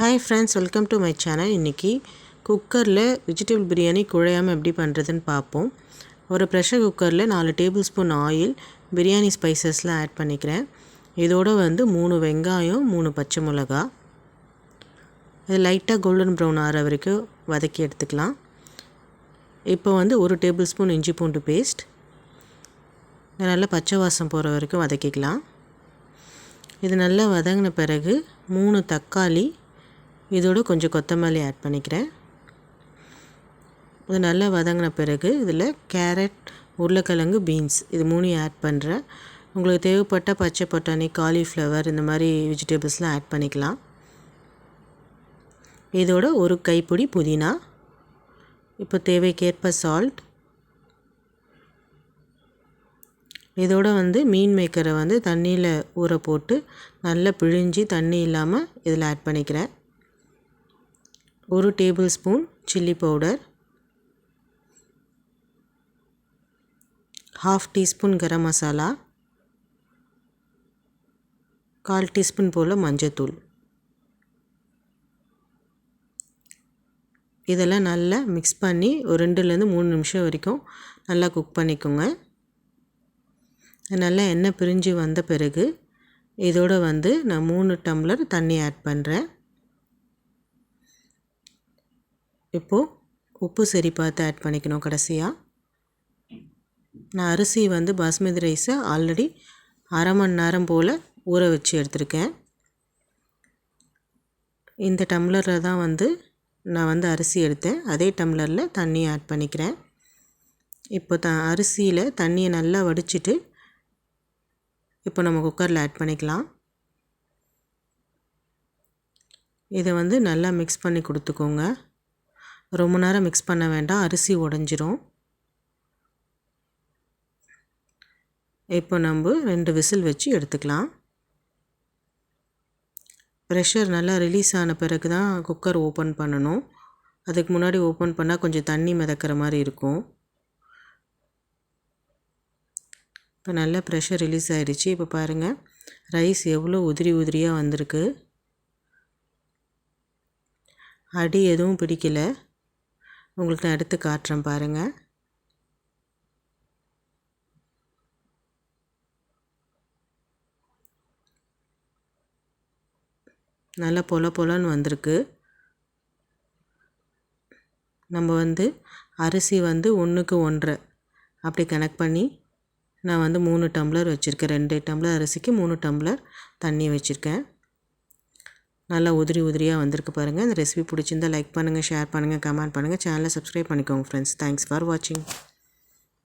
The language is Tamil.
Hi friends, welcome to my channel. இன்னைக்கு குக்கரில் வெஜிடபிள் பிரியாணி குழையாமல் எப்படி பண்ணுறதுன்னு பார்ப்போம். ஒரு ப்ரெஷர் குக்கரில் 4 டேபிள் ஸ்பூன் ஆயில், பிரியாணி ஸ்பைசஸ்லாம் ஆட் பண்ணிக்கிறேன். இதோட 3 வெங்காயம், 3 பச்சை மிளகா. இது லைட்டாக கோல்டன் ப்ரௌன் ஆகிற வரைக்கும் வதக்கி எடுத்துக்கலாம். இப்போ 1 டேபிள் ஸ்பூன் இஞ்சி பூண்டு பேஸ்ட். நல்லா பச்சை வாசம் போகிற வரைக்கும் வதக்கிக்கலாம். இது நல்லா வதங்கின பிறகு 3 தக்காளி, இதோட கொஞ்சம் கொத்தமல்லி ஆட் பண்ணிக்கிறேன். இது நல்லா வதங்கின பிறகு இதில் கேரட், உருளைக்கிழங்கு, பீன்ஸ் இது 3 ஆட் பண்ணுறேன். உங்களுக்கு தேவைப்பட்ட பச்சை பட்டாணி, காலிஃப்ளவர் இந்த மாதிரி வெஜிடபிள்ஸ்லாம் ஆட் பண்ணிக்கலாம். இதோட ஒரு கைப்பிடி புதினா. இப்போ தேவைக்கேற்ப சால்ட். இதோட மீன் மேக்கரை தண்ணியில் ஊற போட்டு நல்லா பிழிஞ்சி தண்ணி இல்லாமல் இதில் ஆட் பண்ணிக்கிறேன். 1 tablespoon chilli powder, 1/2 teaspoon garam masala, 1/4 teaspoon போல் மஞ்சத்தூள். இதெல்லாம் நல்லா மிக்ஸ் பண்ணி ஒரு 2-3 நிமிஷம் வரைக்கும் நல்லா குக் பண்ணிக்கோங்க. நல்லா எண்ணெய் பிரிஞ்சு வந்த பிறகு இதோட நான் 3 டம்ளர் தண்ணி ஆட் பண்ணுறேன். இப்போது உப்பு சரி பார்த்து ஆட் பண்ணிக்கணும். கடைசியாக நான் அரிசி பாஸ்மதி ரைஸை ஆல்ரெடி அரை மணி நேரம் போல் ஊற வச்சு எடுத்திருக்கேன். இந்த டம்ளரில் தான் நான் அரிசி எடுத்தேன். அதே டம்ளரில் தண்ணி ஆட் பண்ணிக்கிறேன். இப்போ அரிசியில் தண்ணியை நல்லா வடிச்சிட்டு இப்போ நம்ம குக்கரில் ஆட் பண்ணிக்கலாம். இதை நல்லா மிக்ஸ் பண்ணி கொடுத்துக்கோங்க. ரொம்ப நேரம் மிக்ஸ் பண்ண வேண்டாம், அரிசி உடைஞ்சிரும். இப்போ நம்ம 2 விசில் வச்சு எடுத்துக்கலாம். ப்ரெஷர் நல்லா ரிலீஸ் ஆன பிறகு தான் குக்கர் ஓப்பன் பண்ணணும். அதுக்கு முன்னாடி ஓப்பன் பண்ணால் கொஞ்சம் தண்ணி மிதக்கிற மாதிரி இருக்கும். இப்போ நல்லா ப்ரெஷர் ரிலீஸ் ஆகிடுச்சு. இப்போ பாருங்கள், ரைஸ் எவ்வளோ உதிரி உதிரியாக வந்திருக்கு. அடி எதுவும் பிடிக்கலை. உங்களுக்கு நான் எடுத்து காட்டுறேன் பாருங்கள். நல்லா பொலன்னு வந்திருக்கு. நம்ம அரிசி 1க்கு 1.5 அப்படி கனெக்ட் பண்ணி நான் 3 டம்ளர் வச்சுருக்கேன். 2 டம்ளர் அரிசிக்கு 3 டம்ளர் தண்ணி வச்சுருக்கேன். நல்லா உதிரி உதிரியாக வந்திருக்கு பாருங்கள். இந்த ரெசிபி பிடிச்சிருந்தால் லைக் பண்ணுங்கள், ஷேர் பண்ணுங்கள், கமெண்ட் பண்ணுங்கள். சேனலை சப்ஸ்கிரைப் பண்ணிக்கோங்க ஃப்ரெண்ட்ஸ். தேங்க்ஸ் ஃபார் வாட்சிங்.